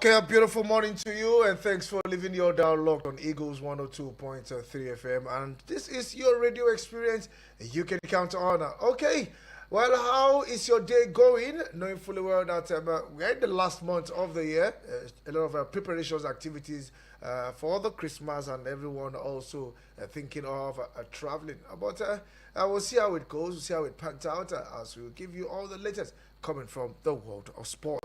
Okay, a beautiful morning to you, and thanks for leaving your download on Eagles 102.3 FM. And this is your radio experience you can count on. Okay, well, how is your day going? Knowing fully well that we're in the last month of the year, a lot of preparations, activities for the Christmas, and everyone also thinking of traveling. But we'll see how it goes, we'll see how it pans out as we'll give you all the latest coming from the world of sport.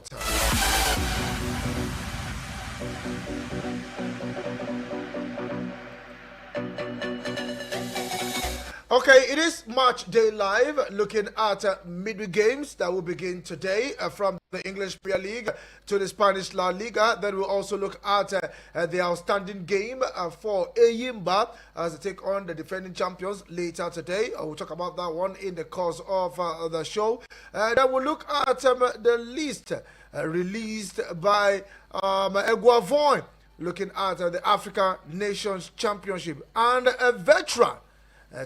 Okay, it is Match Day Live, looking at midweek games that will begin today from the English Premier League to the Spanish La Liga. Then we'll also look at the outstanding game for Eyimba as they take on the defending champions later today. We'll talk about that one in the course of the show. Then we'll look at the list released by Eguavoin, looking at the Africa Nations Championship, and a veteran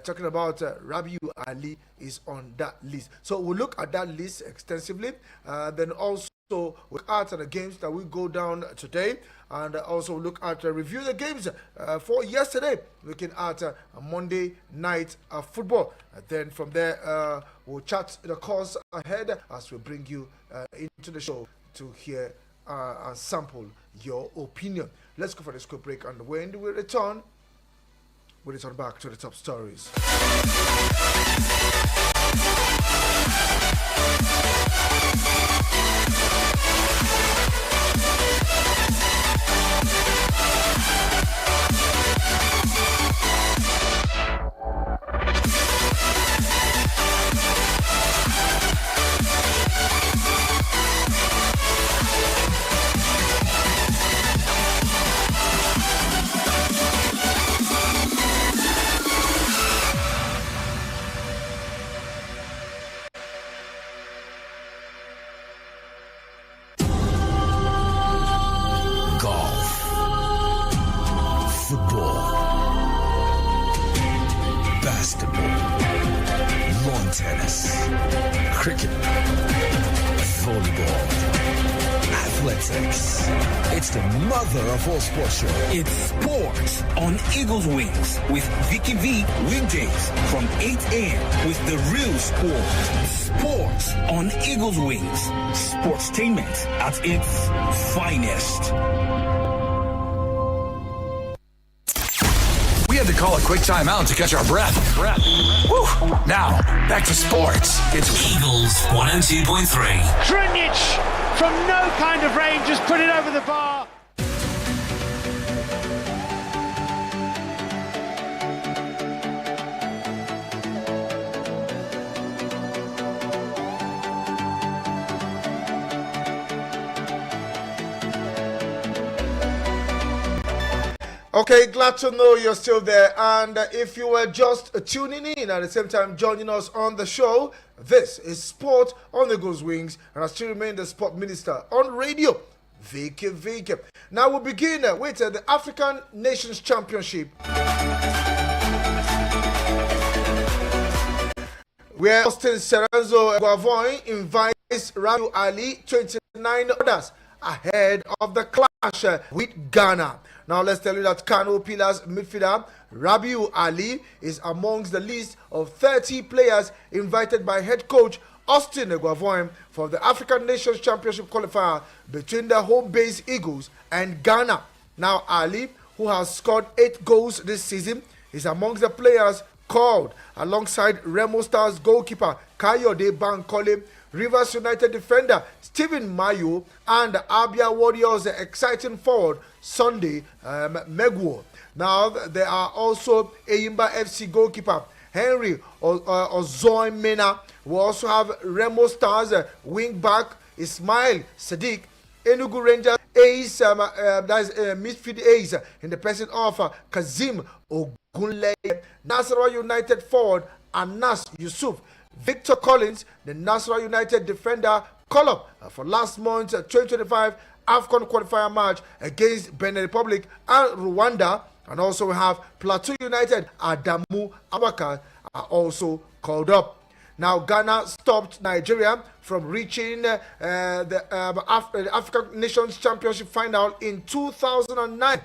talking about Rabiu Ali is on that list. So we'll look at that list extensively. Then also look at the games that will go down today, and also look at review the games for yesterday, looking at Monday night football. Then from there, we'll chat the course ahead as we bring you into the show to hear and sample your opinion. Let's go for this quick break, and when we return, we'll return back to the top stories. Cricket, volleyball, athletics. It's the mother of all sports show. It's sports on Eagles Wings with Vicky V weekdays from 8 a.m. with the real sport. Sports on Eagles Wings. Sportstainment at its finest. We had to call a quick timeout to catch our breath. Woo. Now, back to sports. It's Eagles 102.3. Trinic from no kind of range just put it over the bar. Okay, glad to know you're still there. And if you were just tuning in at the same time joining us on the show, this is Sport on the Eagles Wings, and I still remain the sport minister on radio, Vicky. Now we'll begin with the African Nations Championship, where Austin Serenzo Guavoin invites Rabiu Ali, 29 others, ahead of the clash with Ghana. Now let's tell you that Kano Pillars midfielder Rabiu Ali is amongst the list of 30 players invited by head coach Austin Eguavoin for the African Nations Championship qualifier between the home base Eagles and Ghana. Now Ali, who has scored 8 goals this season, is amongst the players called alongside Remo Stars goalkeeper Kayode Bankole, Rivers United defender Stephen Mayo, and Abia Warriors exciting forward Sunday Megwo. Now there are also Eyimba FC goalkeeper Henry Ozoimena. We also have Remo Stars wing back Ismail Sadiq, Enugu Rangers ace, that's midfield ace in the person of Kazim Ogunleye, Nasarawa United forward Anas Yusuf, Victor Collins, the Nasarawa United defender, call up for last month's 2025 AFCON qualifier match against Benin Republic and Rwanda. And also we have Plateau United, Adamu Abaka are also called up. Now, Ghana stopped Nigeria from reaching the African Nations Championship final in 2009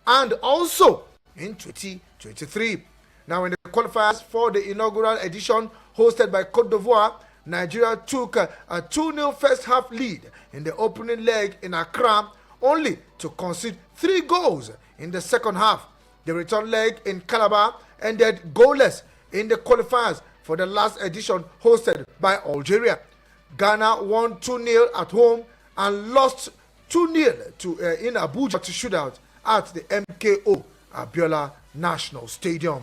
and also in 2023. Now, in the qualifiers for the inaugural edition hosted by Cote d'Ivoire, Nigeria took a 2-0 first half lead in the opening leg in Accra, only to concede 3 goals in the second half. The return leg in Calabar ended goalless in the qualifiers for the last edition hosted by Algeria. Ghana won 2-0 at home and lost 2-0 in Abuja to shootout at the MKO Abiola National Stadium.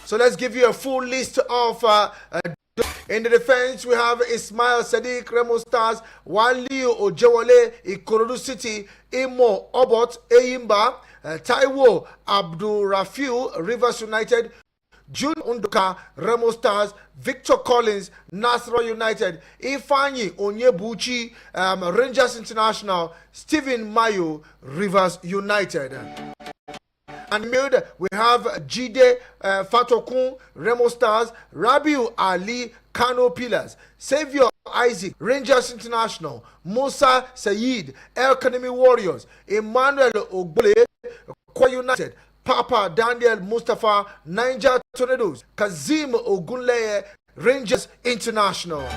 So let's give you a full list of in the defense. We have Ismail Sadiq, Remo Stars, Waliu Ojewole, Ikorodu City, Imo Obot, Eyimba, Taiwo Abdul Rafiu, Rivers United, June Unduka, Remo Stars, Victor Collins, Nasra United, Ifanyi Onyebuchi, Rangers International, Stephen Mayo, Rivers United. And mid, we have Jide Fatokun, Remo Stars, Rabiu Ali, Kano Pillars, Savior Isaac, Rangers International, Musa Sayid, El Kanemi Warriors, Emmanuel Ogbole, Kwa United, Papa Daniel Mustafa, Niger Tornadoes, Kazim Ogunleye, Rangers International.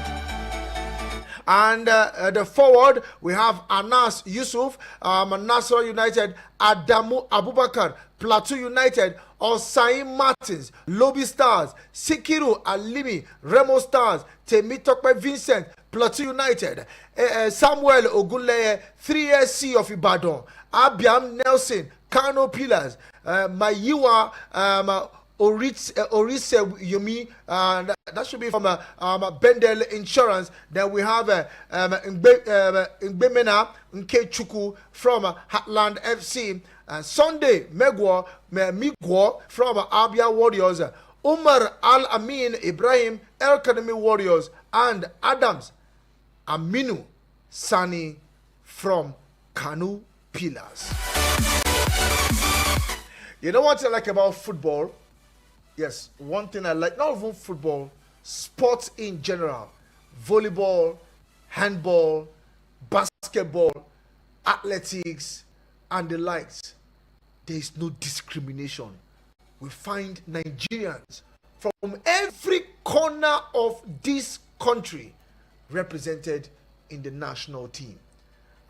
And the forward, we have Anas Yusuf, Nasra United, Adamu Abubakar, Plateau United, Osaim Martins, Lobby Stars, Sikiru Alimi, Remo Stars, Temitokpe Vincent, Plateau United, Samuel Ogunleye, 3SC of Ibadan, Abiam Nelson, Kano Pillars, Mayiwa, Orise Yumi, that should be from Bendel Insurance. Then we have Ngbemena Nkechuku from Heartland FC. Sunday Migwo from Abia Warriors. Umar Al Amin Ibrahim El Kademi Warriors. And Adams Aminu Sani from Kanu Pillars. You know what I like about football? Yes, one thing I like, not even football, sports in general, volleyball, handball, basketball, athletics, and the likes. There is no discrimination. We find Nigerians from every corner of this country represented in the national team.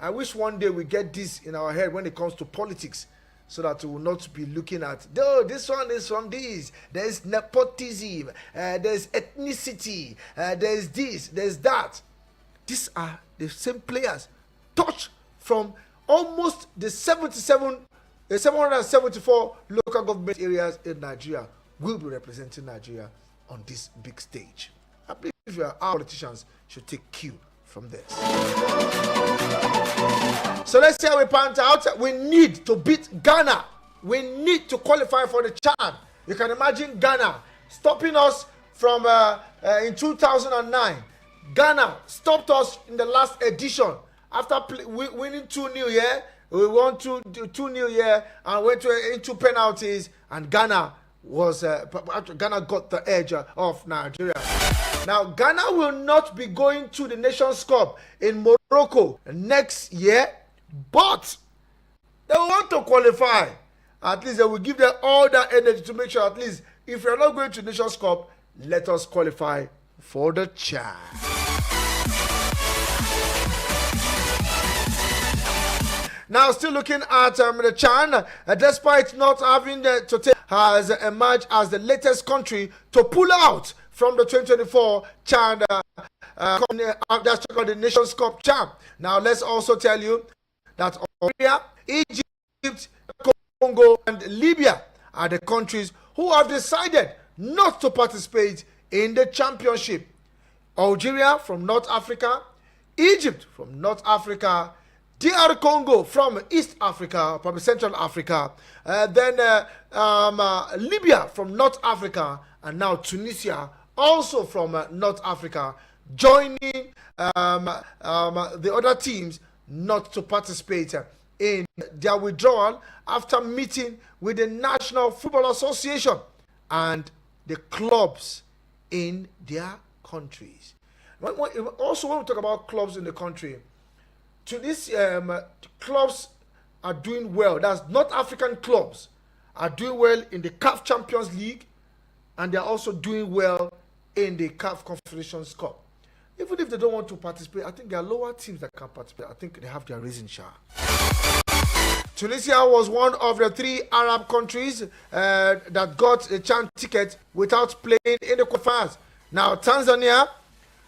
I wish one day we get this in our head when it comes to politics, so that we will not be looking at, oh, this one is from this, there's nepotism, there's ethnicity, there's this, there's that. These are the same players, touched from almost the 774 local government areas in Nigeria will be representing Nigeria on this big stage. I believe our politicians should take cue from this. So let's see how we pan out. We need to beat Ghana. We need to qualify for the CHAN. You can imagine Ghana stopping us from in 2009. Ghana stopped us in the last edition after winning 2-0 here. We won 2-0 here and went into penalties, and Ghana got the edge of Nigeria. Now, Ghana will not be going to the Nations Cup in Morocco next year, but they want to qualify. At least they will give them all that energy to make sure, at least, if you're not going to the Nations Cup, let us qualify for the CHAN. Now, still looking at the CHAN, despite not having to take, has emerged as the latest country to pull out from the 2024 CHAN, that's called the Nations Cup CHAN. Now, let's also tell you that Algeria, Egypt, Congo, and Libya are the countries who have decided not to participate in the championship. Algeria from North Africa, Egypt from North Africa, DR Congo from East Africa, probably Central Africa, then Libya from North Africa, and now Tunisia also from North Africa, joining the other teams not to participate in their withdrawal after meeting with the National Football Association and the clubs in their countries. Also, when we talk about clubs in the country, to this clubs are doing well. That's North African clubs are doing well in the CAF Champions League, and they're also doing well in the CAF Confederations Cup. Even if they don't want to participate, I think there are lower teams that can participate. I think they have their reason, Sha. Tunisia was one of the 3 Arab countries that got a CHAN ticket without playing in the qualifiers. Now, Tanzania,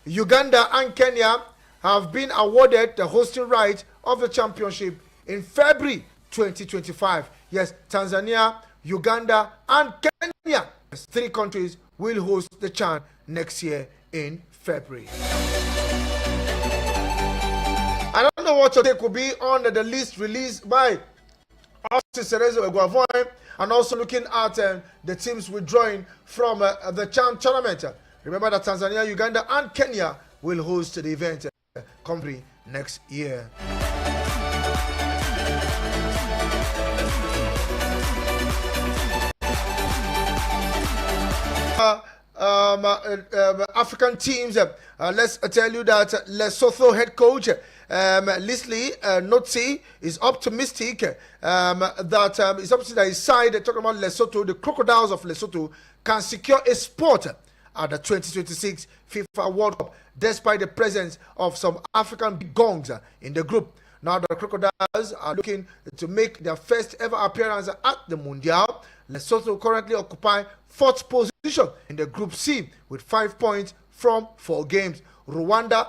Uganda, and Kenya have been awarded the hosting right of the championship in February 2025. Yes, Tanzania, Uganda, and Kenya, 3 countries, will host the CHAN next year in February. I don't know what your take could be on the list released by Austin Cerezo Eguavoin, and also looking at the teams withdrawing from the CHAN tournament. Remember that Tanzania, Uganda, and Kenya will host the event next year. African teams, let's tell you that Lesotho head coach Leslie Notsi is optimistic that his side, talking about Lesotho, the Crocodiles of Lesotho, can secure a spot at the 2026 FIFA World Cup despite the presence of some African big gongs in the group. Now the Crocodiles are looking to make their first ever appearance at the Mundial. Lesotho currently occupy 4th position in the Group C with 5 points from 4 games. Rwanda,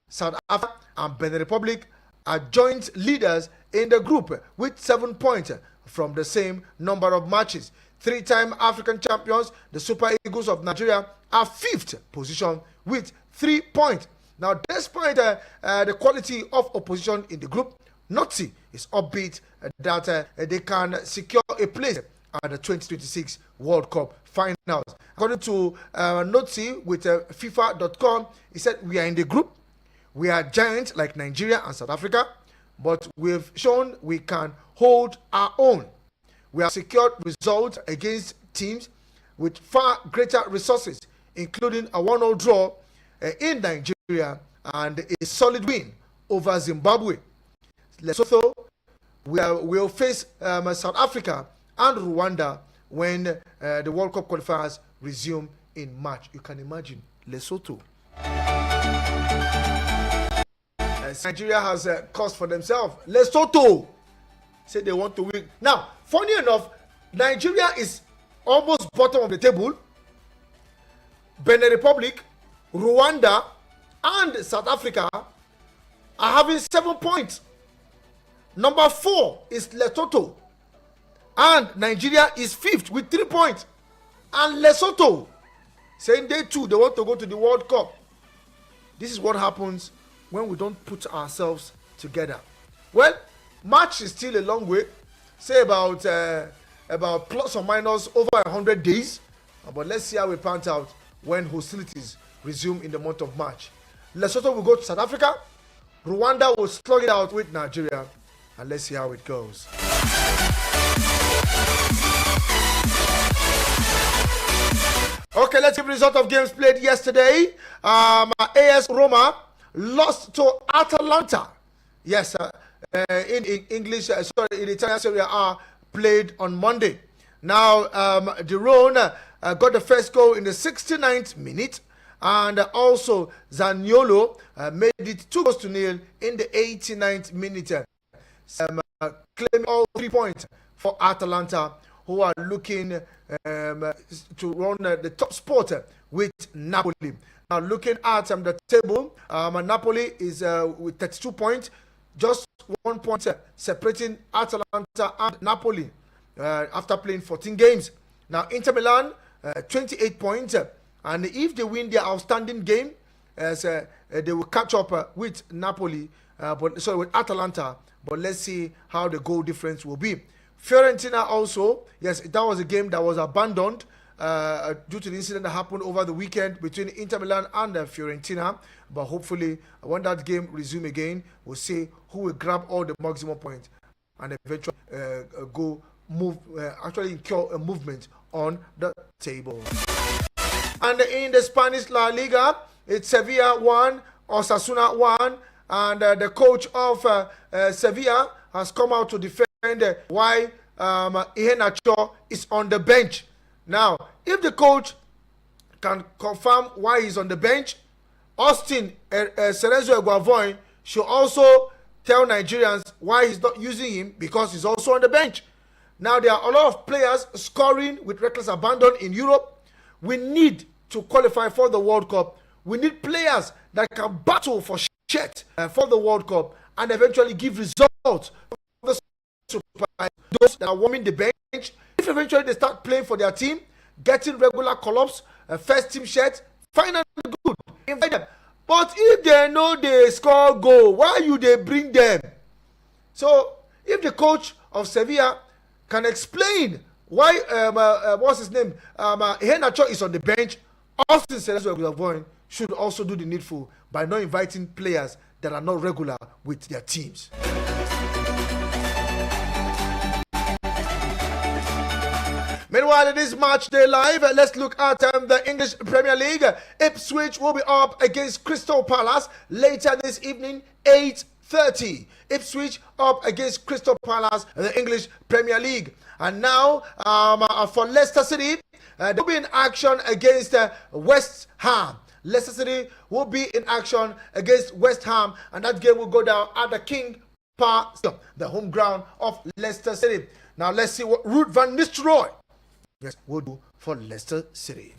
South Africa, and Benin Republic are joint leaders in the group with 7 points from the same number of matches. 3-time African champions, the Super Eagles of Nigeria, are 5th position with 3 points. Now, despite the quality of opposition in the group, Notsi is upbeat that they can secure a place at the 2026 World Cup finals. According to Notsi with FIFA.com, he said, "We are in the group. We are giants like Nigeria and South Africa, but we've shown we can hold our own. We have secured results against teams with far greater resources, including a 1-0 draw in Nigeria and a solid win over Zimbabwe. Lesotho will face South Africa and Rwanda when the World Cup qualifiers resume in March." You can imagine Lesotho. Nigeria has a cost for themselves. Lesotho say they want to win. Now, funny enough, Nigeria is almost bottom of the table. Benin Republic, Rwanda, and South Africa are having 7 points. Number 4 is Lesotho, and Nigeria is 5th with 3 points. And Lesotho saying they too, they want to go to the World Cup. This is what happens when we don't put ourselves together. Well, March is still a long way, say about plus or minus over 100 days, but let's see how it pans out when hostilities resume in the month of March. Lesotho will go to South Africa, Rwanda will slug it out with Nigeria, and let's see how it goes. Okay, let's give the result of games played yesterday. AS Roma lost to Atalanta. Yes, in English, in Italian Serie A, played on Monday. Now, De Roon got the first goal in the 69th minute, and also Zaniolo made it 2-0 in the 89th minute, claiming all 3 points for Atalanta, who are looking to run the top spot with Napoli. Now, looking at the table, Napoli is with 32 points, just 1 point separating Atalanta and Napoli after playing 14 games. Now, Inter Milan, 28 points, and if they win their outstanding game, they will catch up with Napoli, with Atalanta. But let's see how the goal difference will be. Fiorentina also, yes, that was a game that was abandoned due to the incident that happened over the weekend between Inter Milan and Fiorentina. But hopefully, when that game resumes again, we'll see who will grab all the maximum points and eventually incur a movement on the table. And in the Spanish La Liga, it's Sevilla 1, Osasuna 1, and the coach of Sevilla has come out to defend why Iheanacho is on the bench. Now, if the coach can confirm why he's on the bench, Austin Cerezo Eguavoin should also tell Nigerians why he's not using him, because he's also on the bench. Now, there are a lot of players scoring with reckless abandon in Europe. We need to qualify for the World Cup. We need players that can battle for shit for the World Cup and eventually give results. Those that are warming the bench, if eventually they start playing for their team, getting regular call-ups, first team shirts, fine and good, invite them. But if they know they score goal, why you they bring them? So if the coach of Sevilla can explain why what's his name, Iheanacho is on the bench, Austin Cerezo should also do the needful by not inviting players that are not regular with their teams. Meanwhile, it is Match Day Live. Let's look at the English Premier League. Ipswich will be up against Crystal Palace later this evening, 8:30. Ipswich up against Crystal Palace in the English Premier League. And now, for Leicester City, they will be in action against West Ham. Leicester City will be in action against West Ham, and that game will go down at the King Power Stadium, the home ground of Leicester City. Now, let's see what Ruud van Nistelrooy will do for Leicester City.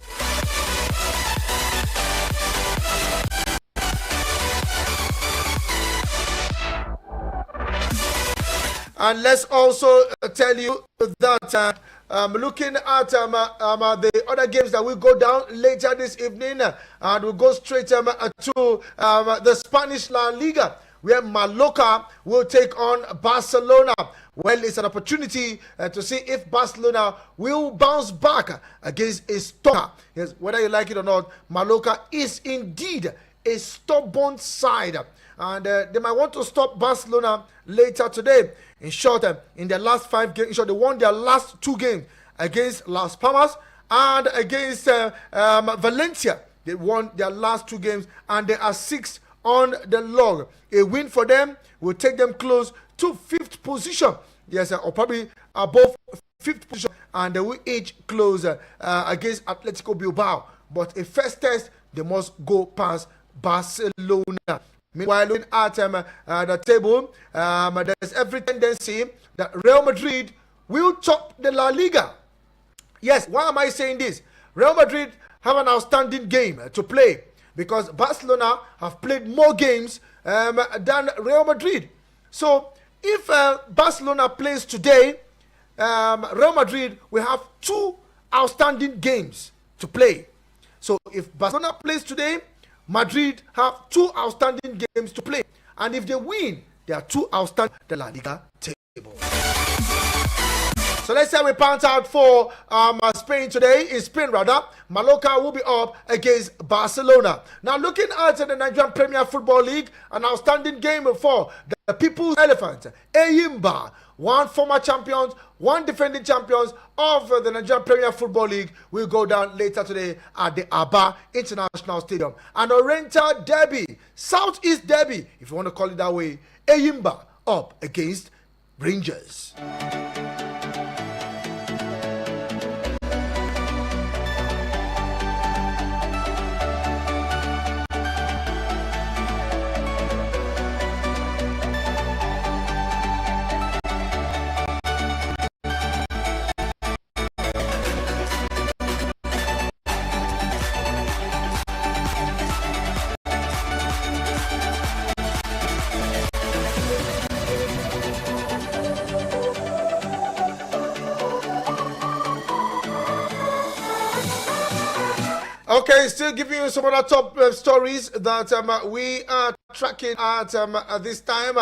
And let's also tell you that looking at the other games that will go down later this evening, and we'll go straight to the Spanish La Liga, where Mallorca will take on Barcelona. Well, it's an opportunity to see if Barcelona will bounce back against a stopper. Yes, whether you like it or not, Mallorca is indeed a stubborn side. And they might want to stop Barcelona later today. In short, in their last 5 games, they won their last 2 games against Las Palmas and against Valencia. They won their last 2 games and they are 6th on the log. A win for them will take them close to 5th position. Yes, or probably above 5th position. And they will each close against Atletico Bilbao. But a first test, they must go past Barcelona. Meanwhile, looking at the table, there's every tendency that Real Madrid will top the La Liga. Yes, why am I saying this? Real Madrid have an outstanding game to play because Barcelona have played more games than Real Madrid. So, if Barcelona plays today, Real Madrid will have 2 outstanding games to play. So, if Barcelona plays today, Madrid have 2 outstanding games to play. And if they win, they are 2 outstanding the La Liga table. So let's say we point out for Spain today. In Spain, rather, Mallorca will be up against Barcelona. Now, looking at the Nigerian Premier Football League, an outstanding game for the People's Elephant, Eyimba, 1 former champions, 1 defending champions of the Nigerian Premier Football League will go down later today at the Aba International Stadium. An Oriental Derby, Southeast Derby, if you want to call it that way, Eyimba up against Rangers. Okay, still giving you some other top stories that we are tracking at this time.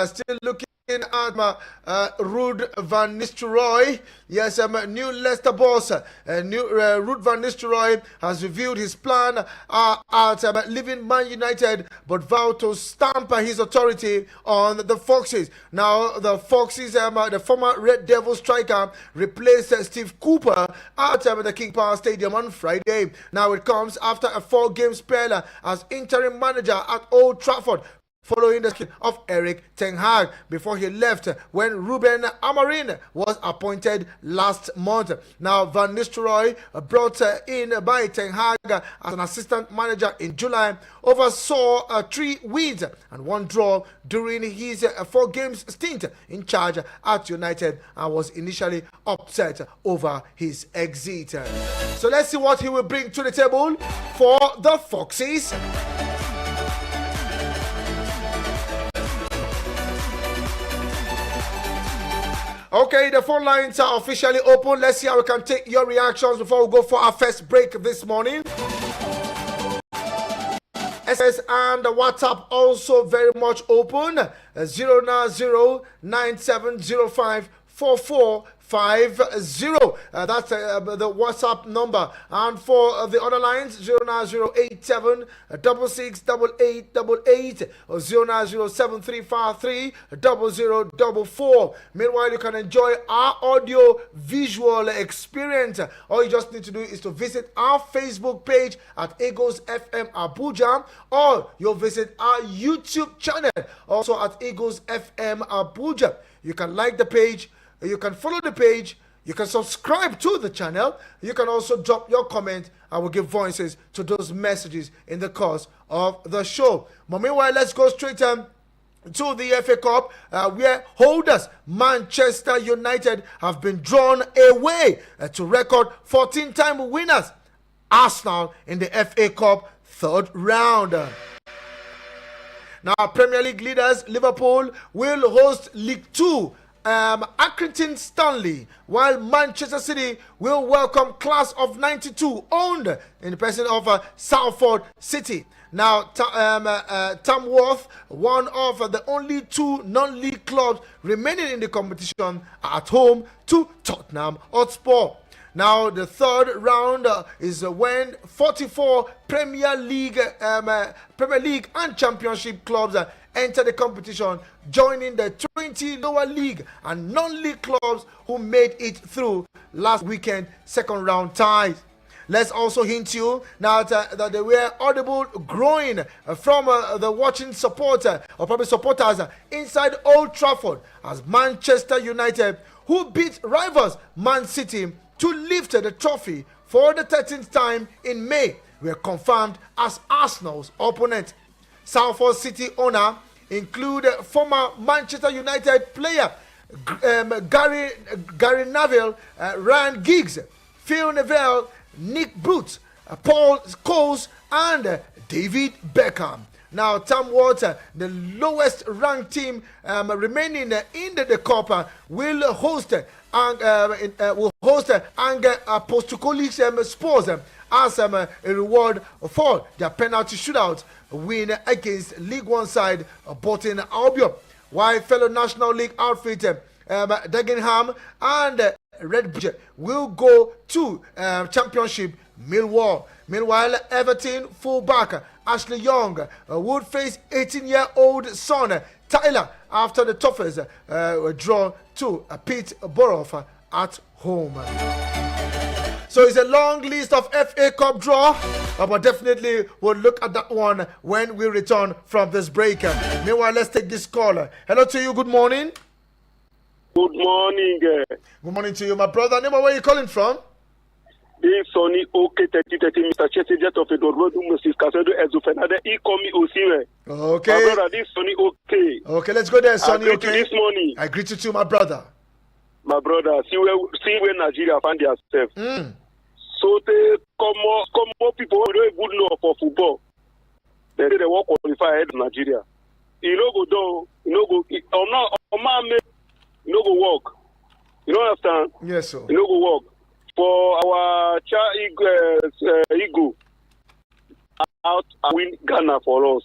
Still looking Ruud van Nistelrooy. Yes, new Leicester boss, Ruud van Nistelrooy has revealed his plan at leaving Man United, but vowed to stamp his authority on the Foxes. Now, the Foxes, the former Red Devil striker, replaced Steve Cooper at the King Power Stadium on Friday. Now, it comes after a 4-game spell as interim manager at Old Trafford, following the skin of Eric Ten Hag before he left when Ruben Amorim was appointed last month. Now, Van Nistelrooy, brought in by Ten Hag as an assistant manager in July, oversaw 3 wins and 1 draw during his 4-game stint in charge at United and was initially upset over his exit. So let's see what he will bring to the table for the Foxes. Okay, the phone lines are officially open. Let's see how we can take your reactions before we go for our first break this morning. SS and WhatsApp also very much open. 09097054450. That's the WhatsApp number. And for the other lines, 09087668888 or 09073530044. Meanwhile, you can enjoy our audio visual experience. All you just need to do is to visit our Facebook page at Eagles FM Abuja, or you'll visit our YouTube channel also at Eagles FM Abuja. You can like the page, you can follow the page, you can subscribe to the channel, you can also drop your comment. I will give voices to those messages in the course of the show. But meanwhile, let's go straight to the FA Cup, where holders Manchester United have been drawn away to record 14-time winners Arsenal in the FA Cup 3rd round. Now, Premier League leaders Liverpool will host League 2 Accrington Stanley, while Manchester City will welcome Class of 92, owned in the person of Salford City. Now, Tamworth, one of the only 2 non-league clubs remaining in the competition, are at home to Tottenham Hotspur. Now, the 3rd round is when 44 Premier League and Championship clubs enter the competition, joining the 20 lower league and non-league clubs who made it through last weekend 2nd round ties. Let's also hint you now that there were audible growing from the watching supporter or probably supporters inside Old Trafford as Manchester United, who beat rivals Man City to lift the trophy for the 13th time in May, were confirmed as Arsenal's opponent. Salford City owner include former Manchester United player Gary Neville, Ryan Giggs, Phil Neville, Nick Bruce, Paul Scholes, and David Beckham. Now, Tamworth, the lowest ranked team remaining in the Cup, will host Angers Apostolic Spurs as a reward for their penalty shootout win against League One side Bolton Albion, while fellow National League outfit Dagenham and Redbridge will go to Championship Millwall. Meanwhile, Everton fullback Ashley Young would face 18-year-old son Tyler after the Toffees draw to Peterborough at home. So it's a long list of FA Cup draw, but definitely we'll look at that one when we return from this break. Meanwhile, let's take this call. Hello to you, good morning. Good morning. Good morning to you, my brother. Name, where are you calling from? This Sonny OK 3030, Mr. Chelsea Jet of the Road, Mrs. Casedo Ezufenade, he call me Osiwe. Okay. My brother, this Sonny OK. Okay, let's go there, Sonny. I greet you this morning. I greet you too, my brother. My brother, see where Nigeria find themselves. So they come more people who don't even know for football. They say they won't qualify ahead of Nigeria. You know go down, you know go you know go walk. You don't understand? Yes, sir. You know go walk. For our Eagle out and win Ghana for us.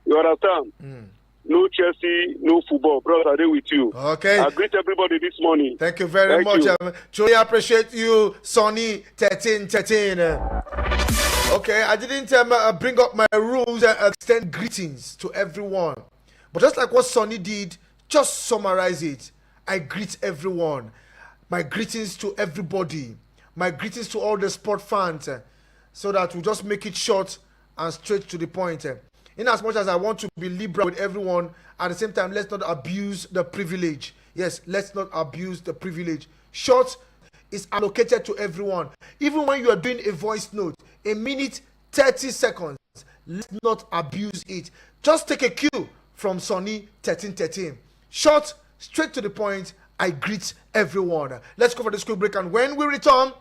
You understand? no Chelsea, no football. Brother, they with you. Okay. I greet everybody this morning. Thank you very much. You. Truly appreciate you, Sonny 1313. Okay, I didn't bring up my rules and extend greetings to everyone. But just like what Sonny did, just summarize it. I greet everyone. My greetings to everybody. My greetings to all the sport fans. So that we just make it short and straight to the point. In as much as I want to be liberal with everyone, at the same time, let's not abuse the privilege. Yes, let's not abuse the privilege. Short is allocated to everyone. Even when you are doing a voice note, a minute, 30 seconds, let's not abuse it. Just take a cue from Sonny 1313. Short, straight to the point. I greet everyone. Let's go for this quick break, and when we return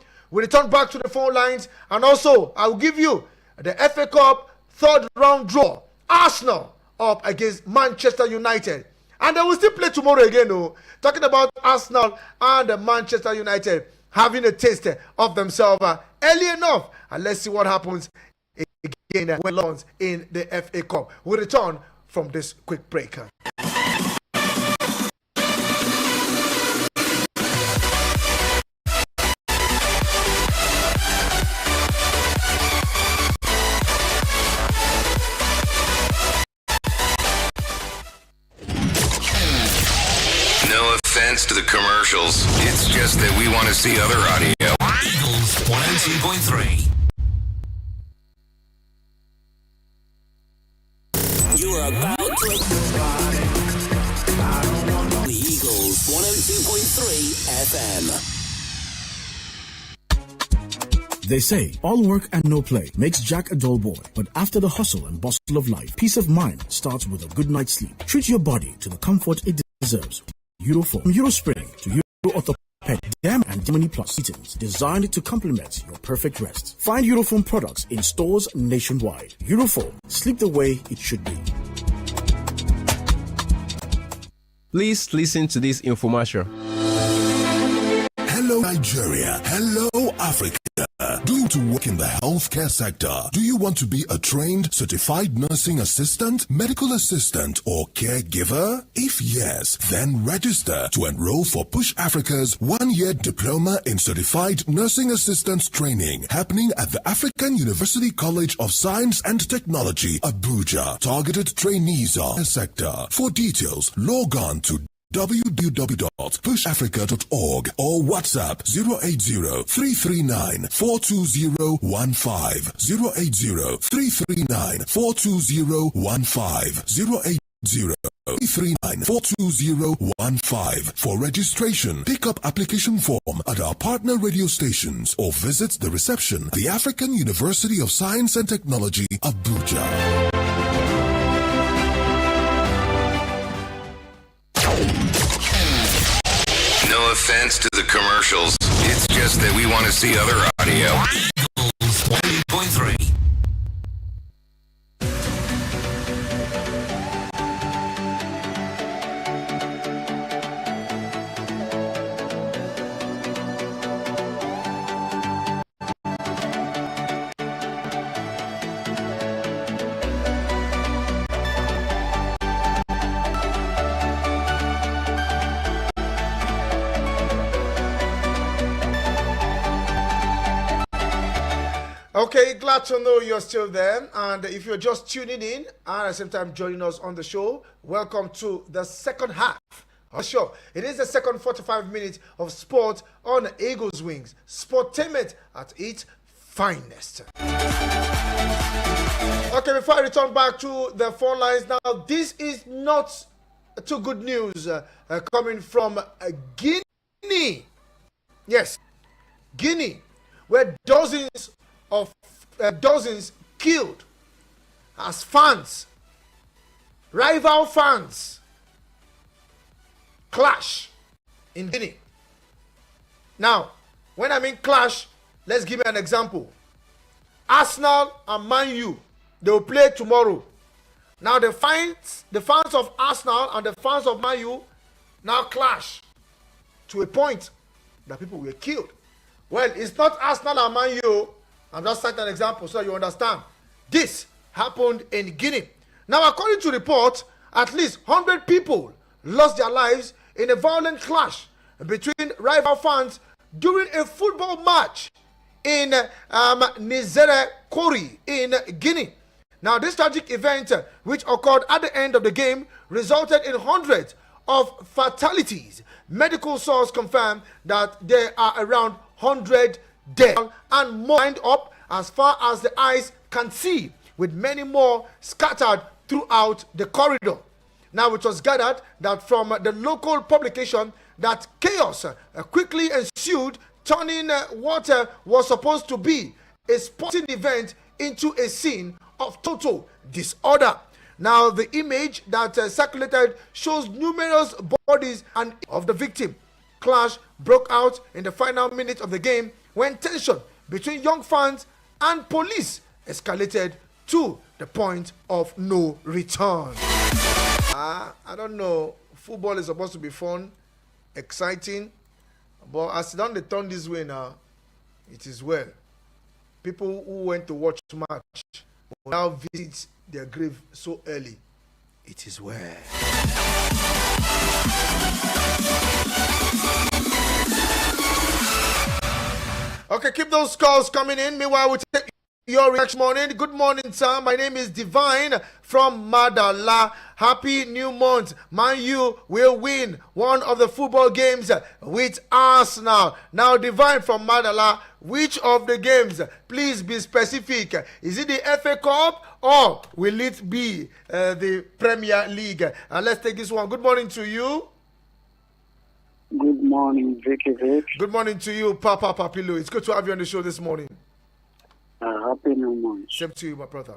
back to the phone lines, and also I'll give you the FA Cup third round draw. Arsenal up against Manchester United. And they will still play tomorrow again, though. Talking about Arsenal and Manchester United having a taste of themselves early enough. And let's see what happens again when launched in the FA Cup. We'll return from this quick break. To the commercials. It's just that we want to see other audio. Eagles 102.3. You are about to the Eagles 102.3 FM. They say all work and no play makes Jack a dull boy. But after the hustle and bustle of life, peace of mind starts with a good night's sleep. Treat your body to the comfort it deserves. Euroform, Eurospring to Euro Orthoped, Dam and Germany Plus seatings designed to complement your perfect rest. Find Euroform products in stores nationwide. Euroform, sleep the way it should be. Please listen to this infomercial. Hello Nigeria, hello Africa. Do you want to work in the healthcare sector? Do you want to be a trained, certified nursing assistant, medical assistant, or caregiver? If yes, then register to enroll for Push Africa's one-year diploma in certified nursing assistance training happening at the African University College of Science and Technology, Abuja. Targeted trainees are in the sector. For details, log on to www.pushafrica.org or WhatsApp 080-339-42015 080-339-42015 080-339-42015 for registration. Pick up application form at our partner radio stations or visit the reception, the African University of Science and Technology, Abuja. No offense to the commercials. It's just that we want to see other audio. Eagles 102.3. Okay, glad to know you're still there. And if you're just tuning in and at the same time joining us on the show, welcome to the second half of the show. It is the second 45 minutes of sport on Eagles Wings. Sportainment at its finest. Okay, before I return back to the phone lines now, this is not too good news coming from Guinea. Yes, Guinea, where dozens killed as fans, rival fans, clash in Guinea. Now, when I mean clash, let's give you an example. Arsenal and Man U, they will play tomorrow. Now the fans of Arsenal and the fans of Man U now clash to a point that people were killed. Well, it's not Arsenal and Man U. I'm just citing an example so you understand. This happened in Guinea. Now, according to report, At least 100 people lost their lives in a violent clash between rival fans during a football match in Nizere Kori in Guinea. Now, this tragic event, which occurred at the end of the game, resulted in hundreds of fatalities. Medical sources confirm that there are around 100 dead and more lined up as far as the eyes can see, with many more scattered throughout the corridor. Now, it was gathered that from the local publication that chaos quickly ensued, turning what was supposed to be a sporting event into a scene of total disorder. Now, the image that circulated shows numerous bodies and of the victim. Clash broke out in the final minute of the game when tension between young fans and police escalated to the point of no return. I don't know. Football is supposed to be fun, exciting, but as it they turn this way now, it is well. People who went to watch match will now visit their grave so early. It is well. Okay, keep those calls coming in. Meanwhile, we take your reaction morning. Good morning, sir. My name is Divine from Madala. Happy new month. Man U will win one of the football games with Arsenal. Now, Divine from Madala, which of the games? Please be specific. Is it the FA Cup or will it be the Premier League? Let's take this one. Good morning to you. Good morning, Vicky. Good morning to you, Papa Papilo. It's good to have you on the show this morning. Happy New Month. Same to you, my brother.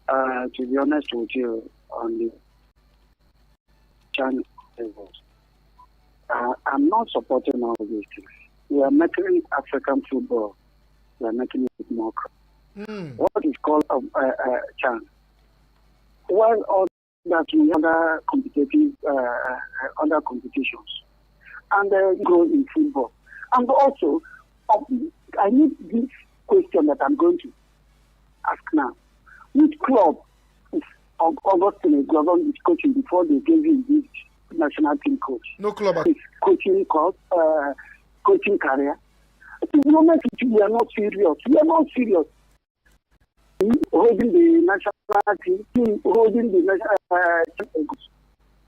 To be honest with you, on the channel levels, I'm not supporting all these things. We are making African football. We are making it more. What is called chance? While all that we other competitive, other competitions, and grow in football, and also I need this question that I'm going to ask now. Which club is Augustine Glovon is coaching before they gave him this national team coach? No club. His coaching course, coaching career. At the moment, we are not serious. We are not serious. Holding the national team, holding the national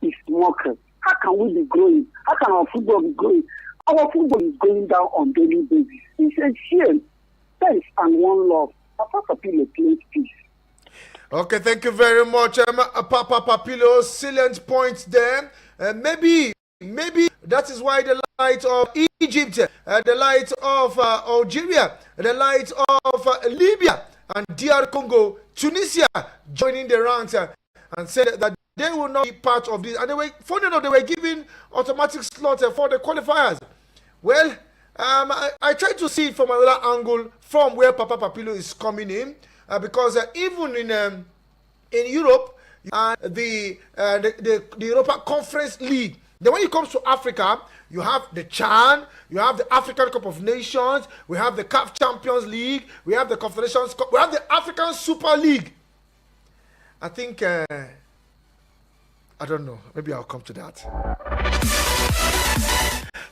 is mockery. How can we be growing? How can our football be growing? Our football is going down on daily basis. It's a shame. Thanks and one love. Papa Papilo, please peace. Okay, thank you very much, Papa Papilo. Salient points there. Maybe that is why the light of Egypt, the light of Algeria, the light of Libya and DR Congo, Tunisia joining the ranks and said that they will not be part of this. And they were, funny enough, they were giving automatic slots for the qualifiers. Well, I tried to see it from another angle from where Papa Papilo is coming in, because even in Europe, the Europa Conference League, then when it comes to Africa, you have the CHAN, you have the African Cup of Nations, we have the CAF Champions League, we have the Confederations Cup, we have the African Super League. I think, I don't know, maybe I'll come to that.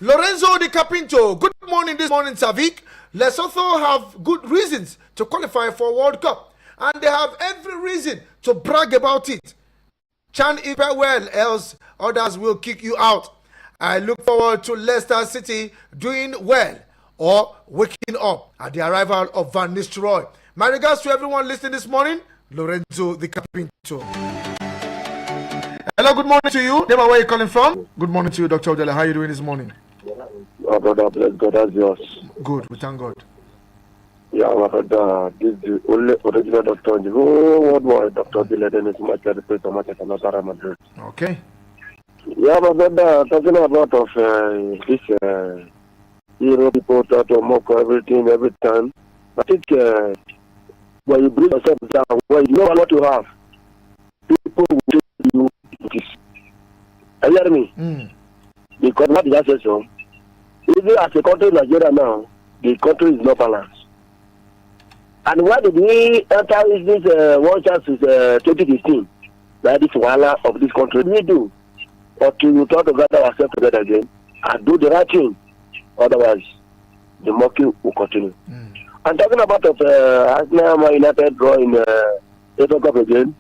Lorenzo Di Capinto, good morning this morning, Vick. Lesotho have good reasons to qualify for World Cup, and they have every reason to brag about it. Chan it well, else others will kick you out. I look forward to Leicester City doing well or waking up at the arrival of Van Nistelrooy. My regards to everyone listening this morning, Lorenzo Di Capinto. Hello, good morning to you. Name where you calling from? Good morning to you, Dr. Odele. How are you doing this morning? Oh, brother, bless God, that's yours. Good, we thank God. Yeah, my brother, this is the only original doctor in the whole world, Dr. Odele, then it's much better to Manchester, Madrid. Okay. Yeah, my brother, talking about of this Euro people that to mock everything every time. I think when you bring yourself down, when you know what you have, people will tell you this. You hear me? Because what did I say so? Even as a country Nigeria now, the country is not balanced. And why did we enter this World Cup is 2015? that is wahala of this country. We do. But we try to gather ourselves together again and do the right thing. Otherwise, the mocking will continue. I'm talking about Arsenal United draw in the FA Cup again.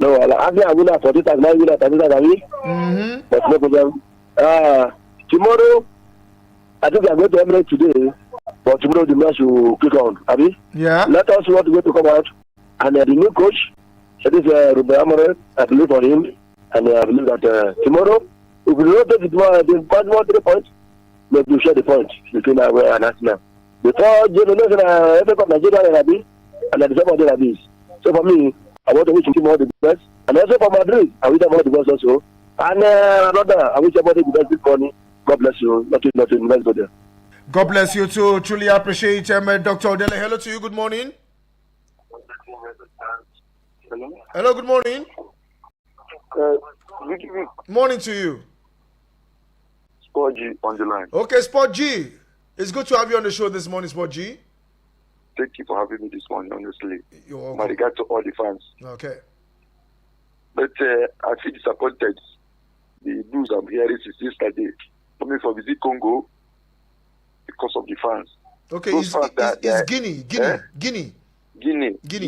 No, Arsenal winner for this Man winner for this but no problem. Tomorrow, I think I'm going to Emirates today, but tomorrow the match will kick on. Abi? Yeah. Let us see what going to come out. And the new coach, that is Ruben Amorim, I believe on him. And I believe that tomorrow, if we don't take the possible 3 points, maybe we'll share the points between Away and Arsenal. Before generation, FA Cup Nigeria and Abi, and at the same of the So for me, I want to wish him all the best. And also for Madrid, I wish them all the best also. And another, I wish everybody the best this morning. God bless you. Nothing. Let's go there. God bless you too. Truly appreciate Dr. Odele. Hello to you. Good morning. Hello, good morning. Morning to you. Sport G on the line. Okay, Sport G. It's good to have you on the show this morning, Sport G. Thank you for having me this morning, honestly. You're welcome. My regard to all the fans. Okay. But I feel disappointed. The news I'm hearing is yesterday. Coming from Vick Congo because of the fans. Okay, it's Guinea. Guinea,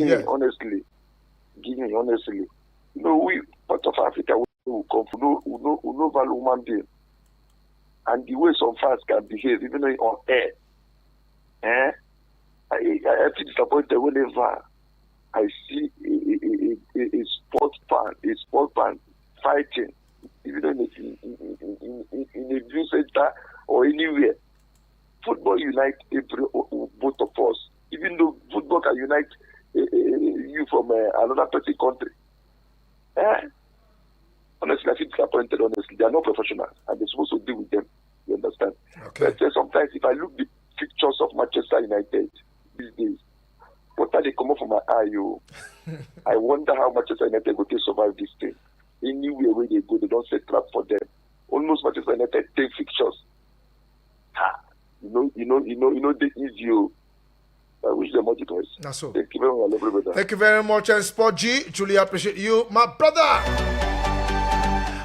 yeah. Honestly. You know, we, part of Africa, we come from no value human being. And the way some fans can behave, even though on air, I feel disappointed whenever I see a sports fan fighting, even in a view center or anywhere. Football unites both of us. Even though football can unite you from another country. Honestly, I feel disappointed, honestly. They are not professionals, and they're supposed to deal with them. You understand? Okay. But sometimes, if I look at the pictures of Manchester United these days, what are they coming from my eye? I wonder how Manchester United will survive this thing. Anywhere where they go, they don't set trap for them. Almost Manchester United 10 fixtures. You know the easy. I wish them all the best. That's so. Thank you very much, brother. Thank you very much, and Sport G. Truly appreciate you, my brother.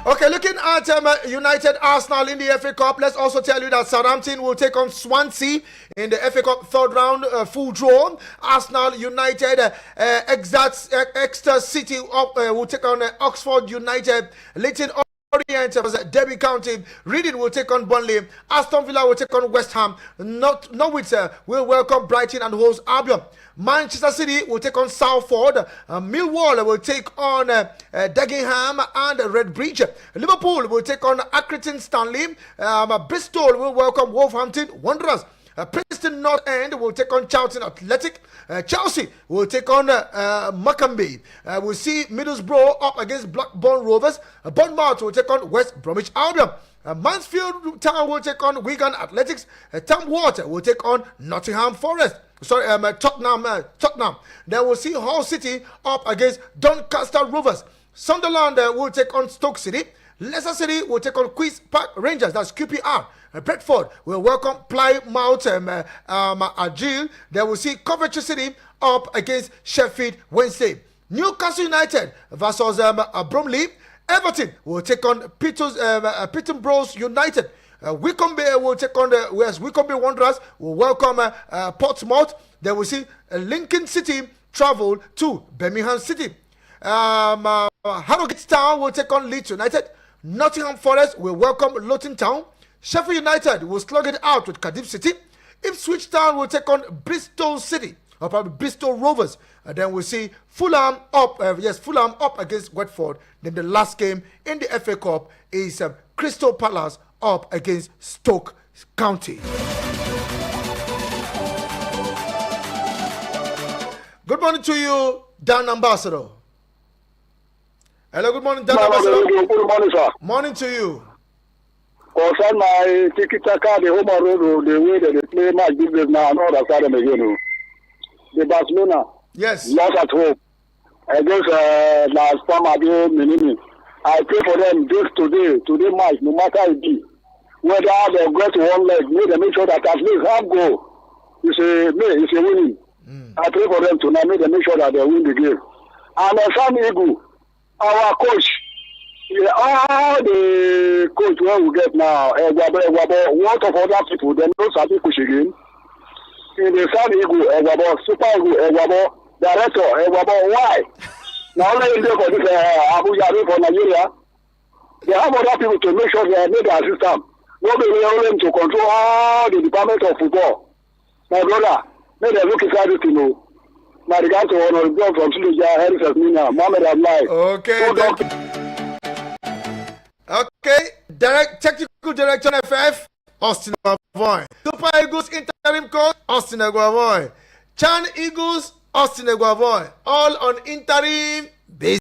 Okay, looking at United Arsenal in the FA Cup, let's also tell you that Southampton will take on Swansea in the FA Cup third round full draw. Arsenal United, Exeter City will take on Oxford United. Leighton Orient versus Derby County. Reading will take on Burnley. Aston Villa will take on West Ham. Norwich will welcome Brighton and host Albion. Manchester City will take on Salford. Millwall will take on Dagenham and Redbridge. Liverpool will take on Accrington Stanley. Bristol will welcome Wolverhampton Wanderers. Preston North End will take on Charlton Athletic. Chelsea will take on Morecambe. We'll see Middlesbrough up against Blackburn Rovers. Bournemouth will take on West Bromwich Albion. Mansfield Town will take on Wigan Athletics. Tamworth will take on Nottingham Forest. Tottenham. Then we'll see Hull City up against Doncaster Rovers. Sunderland will take on Stoke City. Leicester City will take on Queen's Park Rangers. That's QPR. Brentford will welcome Plymouth Argyle. Then we'll see Coventry City up against Sheffield Wednesday. Newcastle United versus Bromley. Everton will take on Peterborough United. Wycombe will take on Wycombe Wanderers will welcome Portsmouth. Then we'll see Lincoln City travel to Birmingham City. Harrogate Town will take on Leeds United. Nottingham Forest will welcome Luton Town. Sheffield United will slug it out with Cardiff City. Ipswich Town will take on Bristol City, or probably Bristol Rovers. And then we'll see Fulham up against Watford. Then the last game in the FA Cup is Crystal Palace up against Stoke County. Good morning to you, Dan Ambassador. Hello, good morning, Dan Ambassador. Good morning, sir. Morning to you. Concern my tiki-taka, the home road, the way that they play match business now, and all that side of again. The Barcelona lost at home against Las Palmas Minimi. I pray for them today match, no matter it be. Whether they get one leg, make sure that at least half goal is a winning. I pray for them tonight, make sure that they win the game. And Sam Eagle, our coach, all the coach where we get now, what of other people, they know Sabi coach again. In the Sun Eagle, Super Eagle, Director, why? Now only in there for this Abuja for Nigeria. They have other people to make sure they make their system. Nobody will them to control all the department of football. My brother, may they look inside it to know. My regard to one of the girls from Suleja, Harris Mina, Mohammed Abdullahi. Okay, thank you. Okay, technical director FF, Austin Eguavoin. Super Eagles interim coach, Austin Eguavoin. Chan Eagles, Austin Eguavoin. All on interim basis.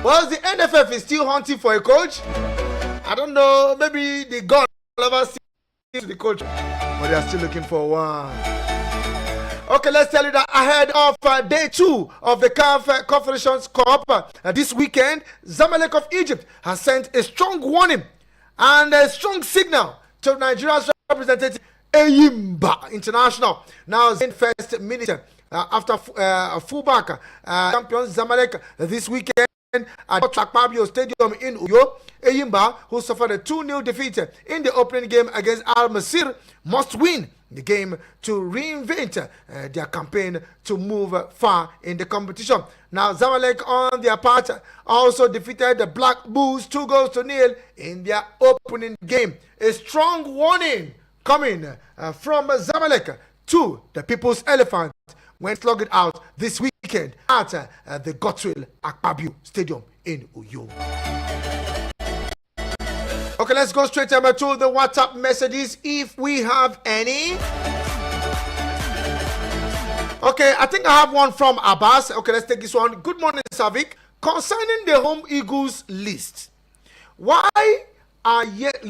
Well, the NFF is still hunting for a coach. I don't know, maybe the God ever see the coach, but they are still looking for one. Okay, let's tell you that ahead of day 2 of the CAF Confederations Cup this weekend, Zamalek of Egypt has sent a strong warning and a strong signal to Nigeria's representative Eyimba International. Now, in first minute after fullback champions Zamalek this weekend at Akpabio Stadium in Uyo, Eyimba, who suffered a 2-0 defeat in the opening game against Al Masir, must win the game to reinvent their campaign to move far in the competition. Now, Zamalek on their part also defeated the Black Bulls 2-0 in their opening game. A strong warning coming from Zamalek to the People's Elephant when slugged it out this weekend at the Godswill Akpabio Stadium in Uyo. Okay, let's go straight to the WhatsApp messages if we have any. Okay, I think I have one from Abbas. Okay, let's take this one. Good morning, Savik. Concerning the home Eagles list, why are yet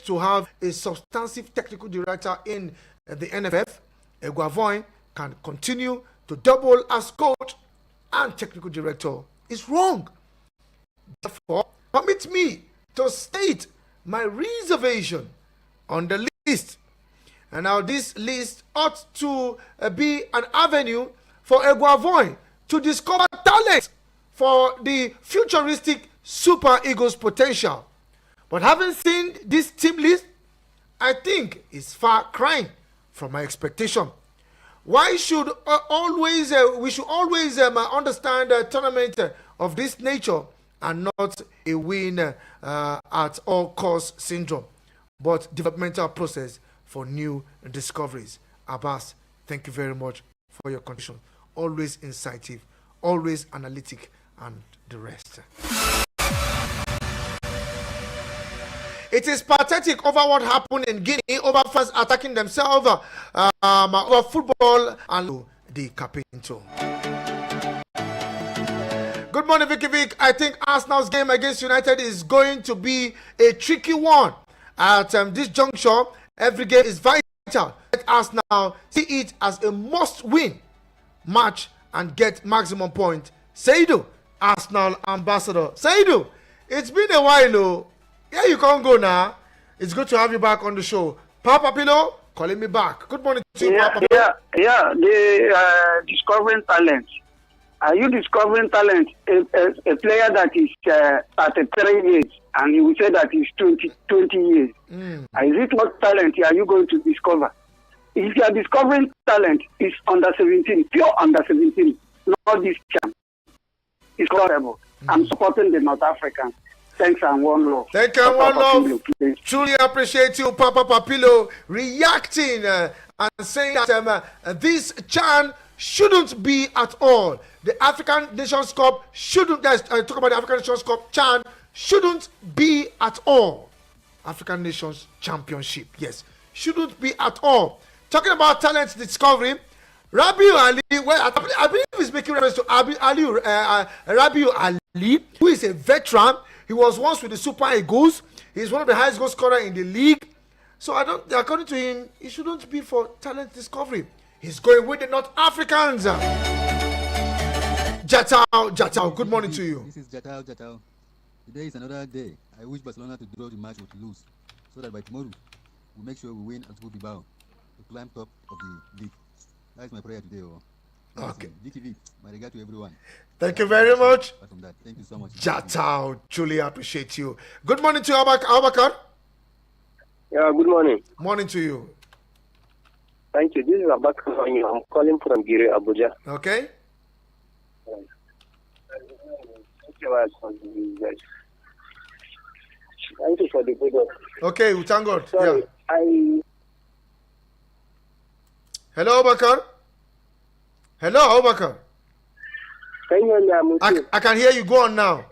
to have a substantive technical director in the NFF? Eguavoin can continue to double as coach and technical director. It's wrong. Therefore, permit me to state my reservation on the list. And now this list ought to be an avenue for Eguavoin to discover talent for the futuristic Super Eagles potential. But having seen this team list, I think it's far crying from my expectation. Why should we should always understand a tournament of this nature and not a win at all cost syndrome, but developmental process for new discoveries. Abbas, thank you very much for your contribution. Always incisive, always analytic, and the rest. It is pathetic over what happened in Guinea, over fans attacking themselves, over football and the Capinto. Good morning, Vicky Vick. I think Arsenal's game against United is going to be a tricky one. At this juncture, every game is vital. Let Arsenal see it as a must-win match and get maximum point. Seidu, Arsenal ambassador. Seidu, it's been a while, though. Yeah, you can't go now. It's good to have you back on the show. Papa Pillow, calling me back. Good morning to you, Papa Pillow. Yeah. The discovering talent. Are you discovering talent? A player that is 33 years and you will say that he's 20 years. Is it what talent are you going to discover? If you are discovering talent, it's under 17, pure under 17, not this champ. It's horrible. I'm supporting the North Africans. Thanks and one love. Thank you and one love. Truly appreciate you, Papa Papilo, reacting and saying that this CHAN shouldn't be at all. The African Nations Cup shouldn't, guys, talk about the African Nations Cup, CHAN shouldn't be at all. African Nations Championship, yes, shouldn't be at all. Talking about talent discovery, Rabiu Ali, well, I believe he's making reference to Rabiu Ali, who is a veteran. He was once with the Super Eagles. He's one of the highest goal scorers in the league. So according to him, he shouldn't be for talent discovery. He's going with the North Africans. Jatao, good morning to you. This is Jatao. Today is another day. I wish Barcelona to draw the match or to lose, so that by tomorrow we'll make sure we win and go Bilbao to climb top of the league. That is my prayer today. Okay. Vicky, my regard to everyone. Thank you very much. From that, thank you so much. Jatao, truly appreciate you. Good morning to you, Abakar. Yeah, good morning. Morning to you. Thank you. This is Abakar. I'm calling from Gire, Abuja. Okay. Thank you for the good. Okay, we thank God. Sorry, yeah. Hello, Abakar. Hello, Abakar. Can you hear me? I can hear you. Go on now.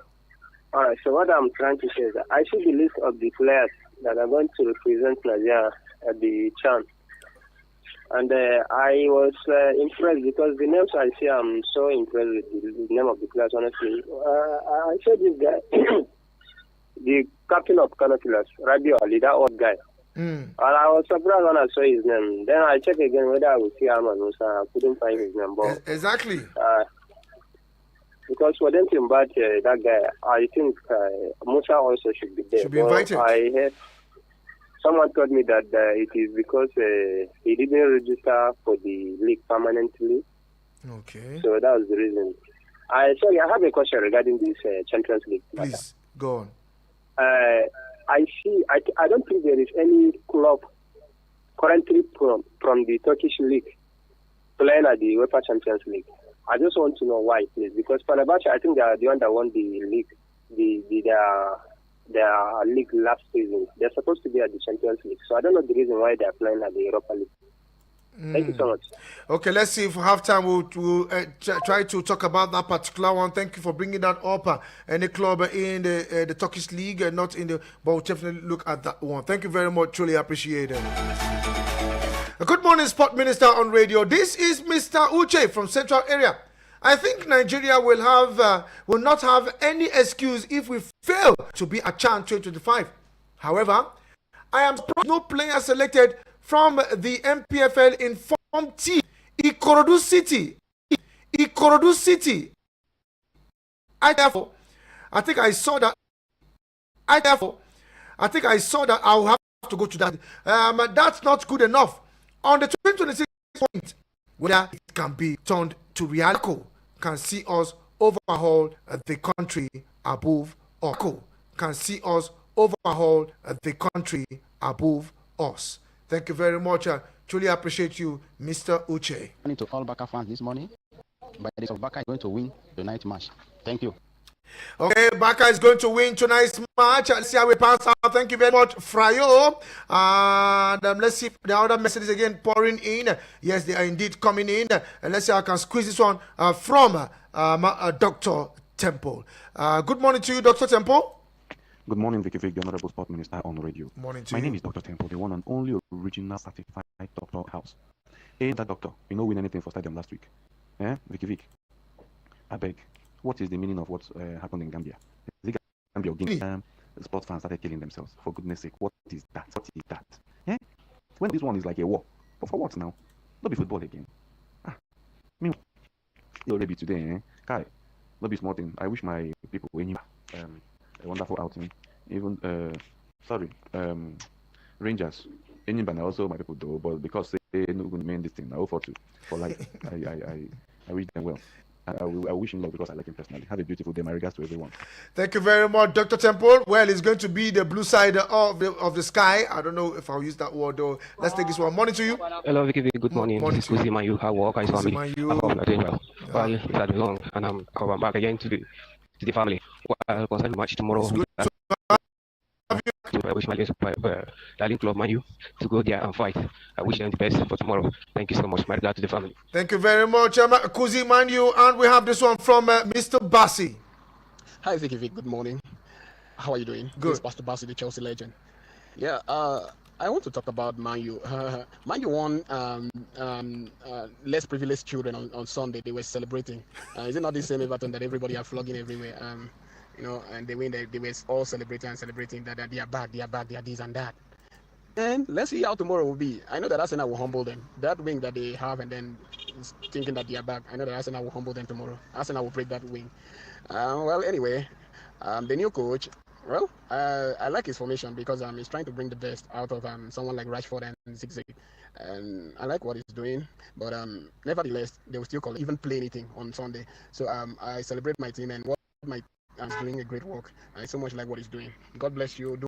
All right. So what I'm trying to say is that I see the list of the players that are going to represent Nigeria at the CHAN. And I was impressed because the names I see, I'm so impressed with the name of the players, honestly. I saw this guy, the captain of Canopilas, Radio Ali, that old guy. And I was surprised when I saw his name. Then I checked again whether I would see Arman Musa. I couldn't find his name. But, exactly. Because for them to invite that guy, I think Musa also should be there. Should be invited. I heard someone told me that it is because he didn't register for the league permanently. Okay. So that was the reason. Sorry, I have a question regarding this Champions League. Please, go on. I don't think there is any club currently from the Turkish league playing at the UEFA Champions League. I just want to know why, please. Because Fenerbahce, I think they are the one that won the league, their league last season. They're supposed to be at the Champions League. So I don't know the reason why they're playing at the Europa League. Thank you so much. Okay, let's see if we have time. We'll try to talk about that particular one. Thank you for bringing that up. Any club in the Turkish league, not in the, but we'll definitely look at that one. Thank you very much. Truly appreciate it. Good morning, Sport Minister on radio. This is Mr. Uche from Central Area. I think Nigeria will not have any excuse if we fail to be at CHAN 2025. However, I am surprised no player selected from the MPFL informed team. Ikorodu City. I think I saw that I will have to go to that. That's not good enough. On the 2026 point, whether it can be turned to reality, can see us overhaul the country above us. Can see us overhaul the country above us. Thank you very much. Truly appreciate you, Mr. Uche. Morning to all Baka fans this morning. By the of Baka is going to win tonight's match. Thank you. Okay, Baka is going to win tonight's match. Let's see how we pass out. Thank you very much, Frayo. And let's see if the other messages again pouring in. Yes, they are indeed coming in. And let's see how I can squeeze this one from Dr. Temple. Good morning to you, Dr. Temple. Good morning, Vicky, the Honorable Sport Minister on radio. Morning to My you. name is Dr. Temple, the one and only original certified doctor house. Ain't that doctor? You know, win anything for stadium last week. Vicky, I beg. What is the meaning of what happened in Gambia? Is it Gambia or Guinea? The sports fans started killing themselves. For goodness sake, what is that? What is that? When this one is like a war. But for what now? Not be football again. Meanwhile, already today, Kai, not be small thing. I wish my people were a wonderful outing. Even Rangers. Anybody also my people do, but because they know going to mean this thing, I hope for life. I wish them well. I wish him luck because I like him personally. Have a beautiful day. My regards to everyone. Thank you very much, Dr. Temple. Well, it's going to be the blue side of the sky. I don't know if I'll use that word though. Let's take this one. Morning to you. Hello, Vicky. Good morning. Morning this is Kuzi Mayu. How are you, family? I hope you're doing well. Well, it's had been long, and I'm coming back again to the family. Well, concerning match tomorrow. I wish my darling club Manu to go there and fight. I wish them the best for tomorrow. Thank you so much. My regard to the family. Thank you very much, Kuzi Manu. And we have this one from Mr. Bassi. Hi, Vicky. Good morning. How are you doing? Good. This is Pastor Bassi, the Chelsea legend. Yeah, I want to talk about Man U. Man U won less privileged children on Sunday. They were celebrating. Is it not the same Everton that everybody are flogging everywhere? And they win. They were all celebrating that they are back, they are this and that. And let's see how tomorrow will be. I know that Arsenal will humble them. That wing that they have, and then thinking that they are back. I know that Arsenal will humble them tomorrow. Arsenal will break that wing. Well, anyway, the new coach. Well, I like his formation because he's trying to bring the best out of someone like Rashford and Zigzag. and I like what he's doing. But nevertheless, they will still even play anything on Sunday. So I celebrate my team and what my is doing a great work. I so much like what he's doing. God bless you.